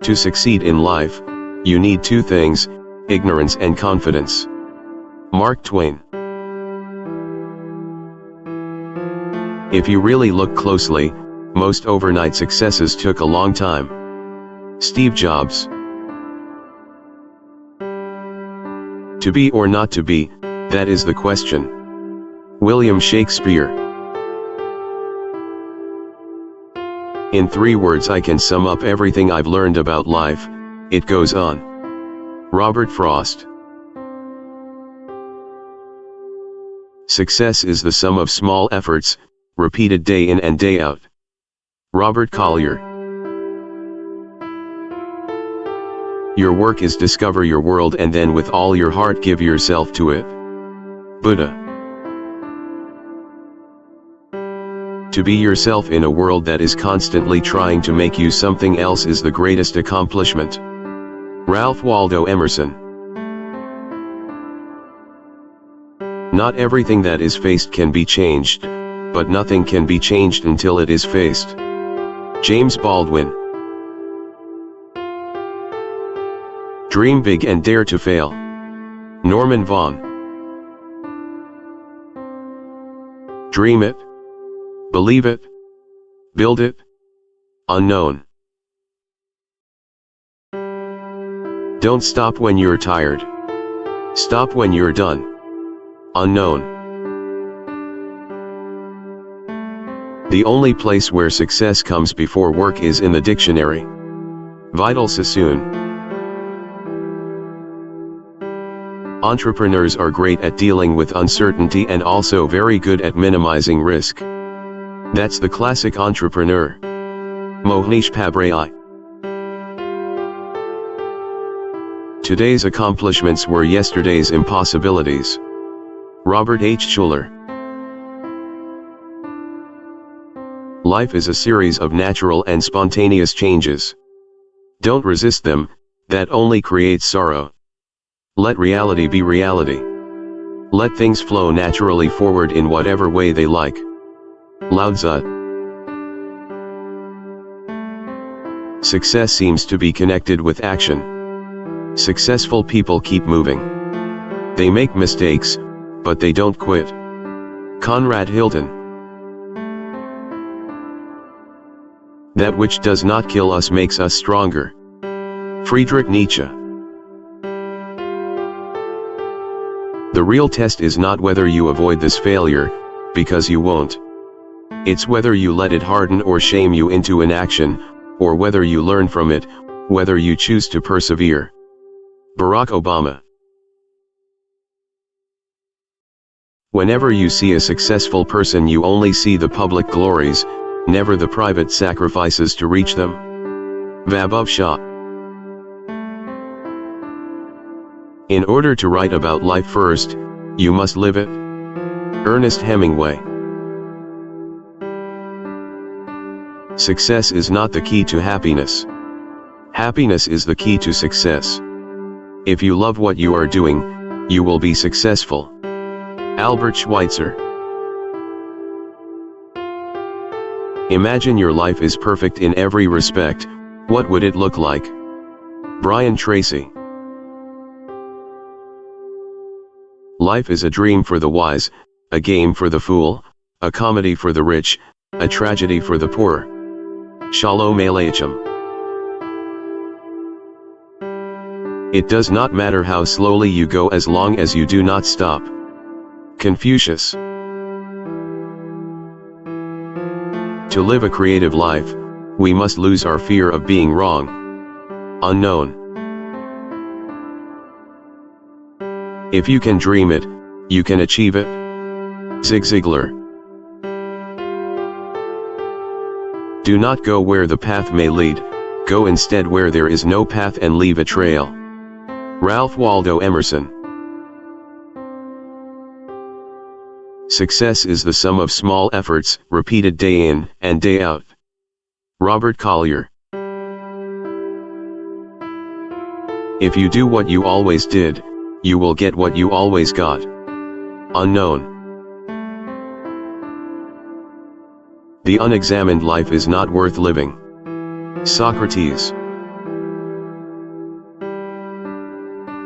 To succeed in life, you need two things, ignorance and confidence. Mark Twain. If you really look closely, most overnight successes took a long time. Steve Jobs. To be or not to be, that is the question. William Shakespeare. In 3 words I can sum up everything I've learned about life, it goes on. Robert Frost. Success is the sum of small efforts, repeated day in and day out. Robert Collier. Your work is discover your world and then with all your heart give yourself to it. Buddha. To be yourself in a world that is constantly trying to make you something else is the greatest accomplishment. Ralph Waldo Emerson. Not everything that is faced can be changed, but nothing can be changed until it is faced. James Baldwin. Dream big and dare to fail. Norman Vaughan. Dream it. Believe it. Build it. Unknown. Don't stop when you're tired. Stop when you're done. Unknown. The only place where success comes before work is in the dictionary. Vidal Sassoon. Entrepreneurs are great at dealing with uncertainty and also very good at minimizing risk. That's the classic entrepreneur. Mohnish Pabrai. Today's accomplishments were yesterday's impossibilities. Robert H. Schuller. Life is a series of natural and spontaneous changes. Don't resist them, that only creates sorrow. Let reality be reality. Let things flow naturally forward in whatever way they like. Lao Tzu. Success seems to be connected with action. Successful people keep moving. They make mistakes, but they don't quit. Conrad Hilton. That which does not kill us makes us stronger. Friedrich Nietzsche. The real test is not whether you avoid this failure, because you won't. It's whether you let it harden or shame you into inaction, or whether you learn from it, whether you choose to persevere. Barack Obama. Whenever you see a successful person you only see the public glories, never the private sacrifices to reach them. Vaibhav Shah. In order to write about life first, you must live it. Ernest Hemingway. Success is not the key to happiness. Happiness is the key to success. If you love what you are doing, you will be successful. Albert Schweitzer. Imagine your life is perfect in every respect, what would it look like? Brian Tracy. Life is a dream for the wise, a game for the fool, a comedy for the rich, a tragedy for the poor. Shalom Aleichem. It does not matter how slowly you go as long as you do not stop. Confucius. To live a creative life, we must lose our fear of being wrong. Unknown. If you can dream it, you can achieve it. Zig Ziglar. Do not go where the path may lead, go instead where there is no path and leave a trail. Ralph Waldo Emerson. Success is the sum of small efforts, repeated day in and day out. Robert Collier. If you do what you always did, you will get what you always got. Unknown. The unexamined life is not worth living. Socrates.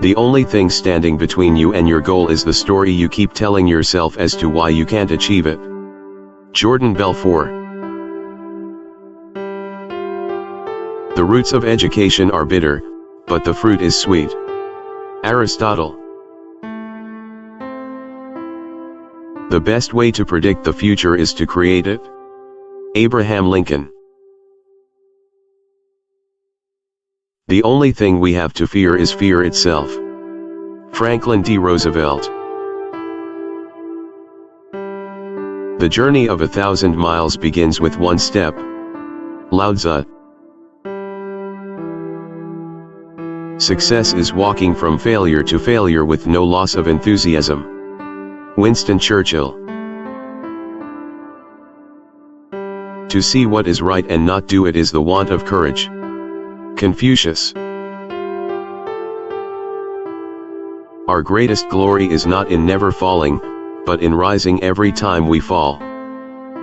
The only thing standing between you and your goal is the story you keep telling yourself as to why you can't achieve it. Jordan Belfort. The roots of education are bitter, but the fruit is sweet. Aristotle. The best way to predict the future is to create it. Abraham Lincoln. The only thing we have to fear is fear itself. Franklin D. Roosevelt. The journey of 1,000 miles begins with one step. Lao Tzu. Success is walking from failure to failure with no loss of enthusiasm. Winston Churchill. To see what is right and not do it is the want of courage. Confucius. Our greatest glory is not in never falling, but in rising every time we fall.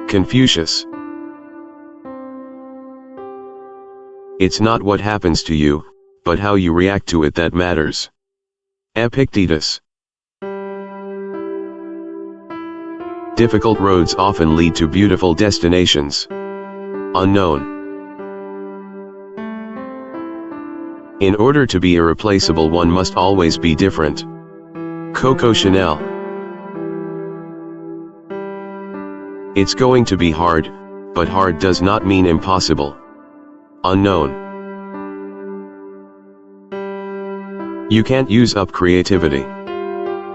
Confucius. It's not what happens to you, but how you react to it that matters. Epictetus. Difficult roads often lead to beautiful destinations. Unknown. In order to be irreplaceable, one must always be different. Coco Chanel. It's going to be hard, but hard does not mean impossible. Unknown. You can't use up creativity.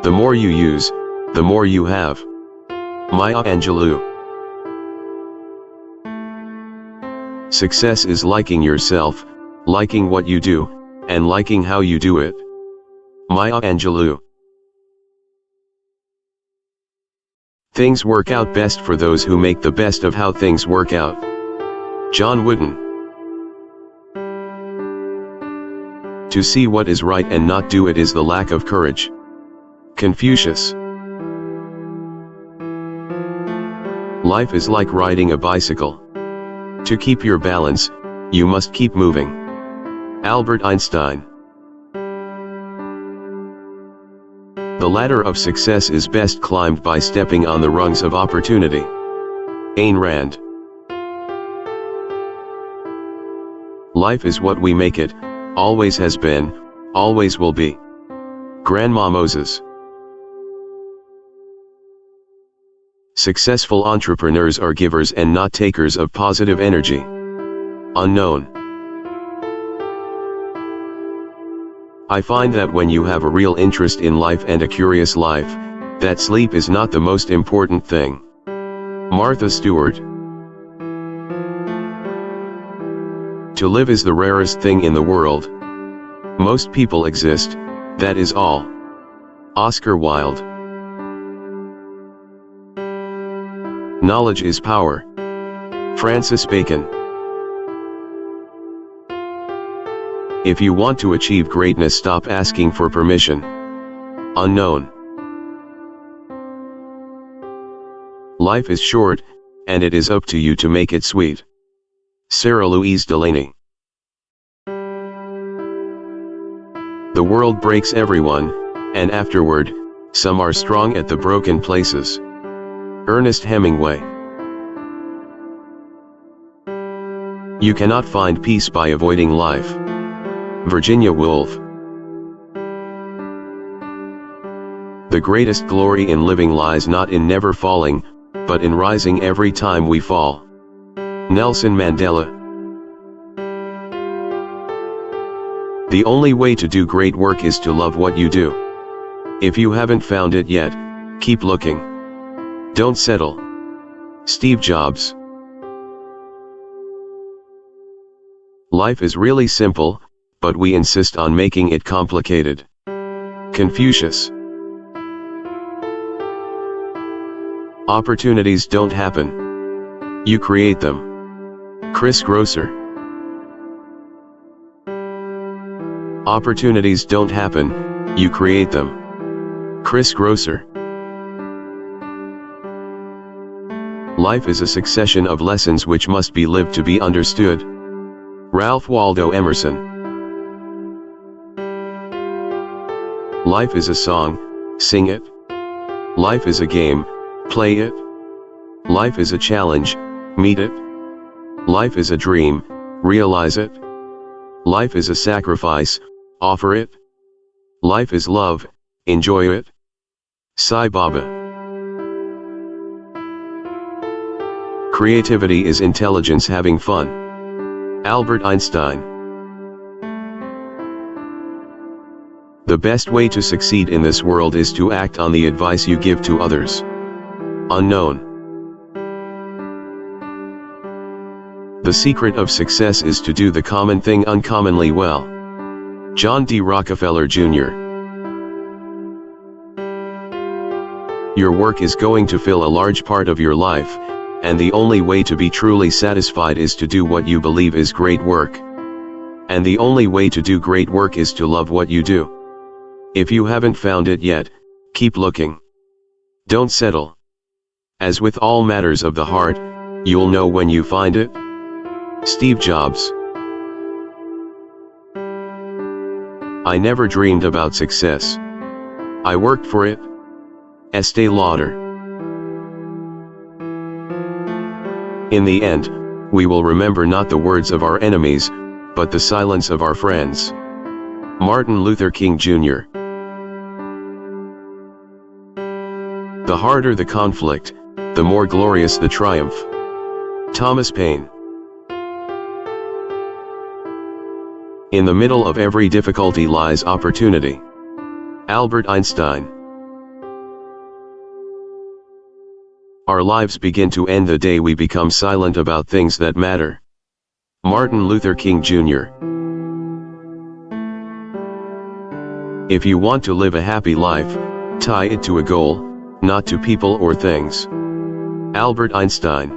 The more you use, the more you have. Maya Angelou. Success is liking yourself, liking what you do, and liking how you do it. Maya Angelou. Things work out best for those who make the best of how things work out. John Wooden. To see what is right and not do it is the lack of courage. Confucius. Life is like riding a bicycle. To keep your balance, you must keep moving. Albert Einstein. The ladder of success is best climbed by stepping on the rungs of opportunity. Ayn Rand. Life is what we make it, always has been, always will be. Grandma Moses. Successful entrepreneurs are givers and not takers of positive energy. Unknown. I find that when you have a real interest in life and a curious life, that sleep is not the most important thing. Martha Stewart. To live is the rarest thing in the world. Most people exist, that is all. Oscar Wilde. Knowledge is power. Francis Bacon. If you want to achieve greatness, stop asking for permission. Unknown. Life is short, and it is up to you to make it sweet. Sarah Louise Delaney. The world breaks everyone, and afterward, some are strong at the broken places. Ernest Hemingway. You cannot find peace by avoiding life. Virginia Woolf. The greatest glory in living lies not in never falling, but in rising every time we fall. Nelson Mandela. The only way to do great work is to love what you do. If you haven't found it yet, keep looking. Don't settle. Steve Jobs. Life is really simple, but we insist on making it complicated. Confucius. Opportunities don't happen. You create them. Chris Grosser. Opportunities don't happen, you create them. Chris Grosser. Life is a succession of lessons which must be lived to be understood. Ralph Waldo Emerson. Life is a song, sing it. Life is a game, play it. Life is a challenge, meet it. Life is a dream, realize it. Life is a sacrifice, offer it. Life is love, enjoy it. Sai Baba. Creativity is intelligence having fun. Albert Einstein. The best way to succeed in this world is to act on the advice you give to others. Unknown. The secret of success is to do the common thing uncommonly well. John D. Rockefeller, Jr. Your work is going to fill a large part of your life, and the only way to be truly satisfied is to do what you believe is great work. And the only way to do great work is to love what you do. If you haven't found it yet, keep looking. Don't settle. As with all matters of the heart, you'll know when you find it. Steve Jobs. I never dreamed about success. I worked for it. Estee Lauder. In the end, we will remember not the words of our enemies, but the silence of our friends. Martin Luther King, Jr. The harder the conflict, the more glorious the triumph. Thomas Paine. In the middle of every difficulty lies opportunity. Albert Einstein. Our lives begin to end the day we become silent about things that matter. Martin Luther King, Jr. If you want to live a happy life, tie it to a goal, not to people or things. Albert Einstein.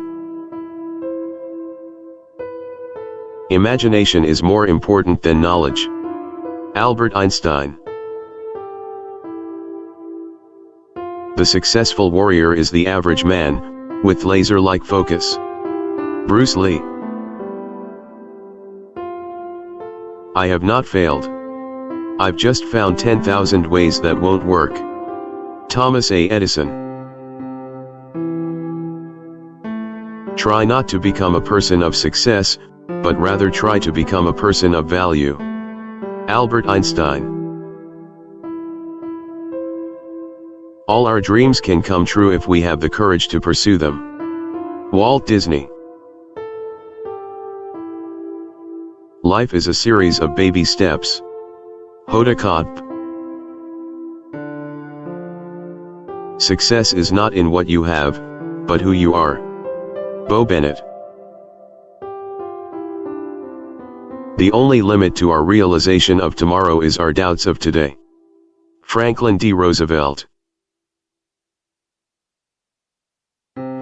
Imagination is more important than knowledge. Albert Einstein. The successful warrior is the average man, with laser-like focus. Bruce Lee. I have not failed. I've just found 10,000 ways that won't work. Thomas A. Edison. Try not to become a person of success, but rather try to become a person of value. Albert Einstein. All our dreams can come true if we have the courage to pursue them. Walt Disney. Life is a series of baby steps. Hoda Kotb. Success is not in what you have, but who you are. Bo Bennett. The only limit to our realization of tomorrow is our doubts of today. Franklin D. Roosevelt.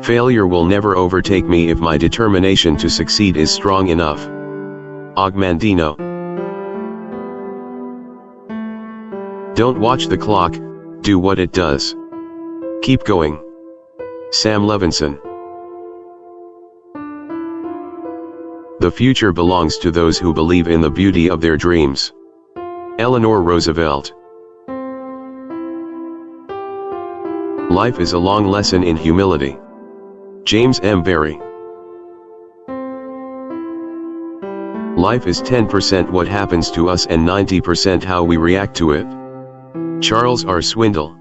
Failure will never overtake me if my determination to succeed is strong enough. Ogmandino. Don't watch the clock, do what it does. Keep going. Sam Levinson. The future belongs to those who believe in the beauty of their dreams. Eleanor Roosevelt. Life is a long lesson in humility. James M. Barrie. Life is 10% what happens to us and 90% how we react to it. Charles R. Swindoll.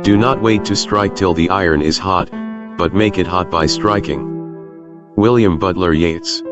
Do not wait to strike till the iron is hot, but make it hot by striking. William Butler Yeats.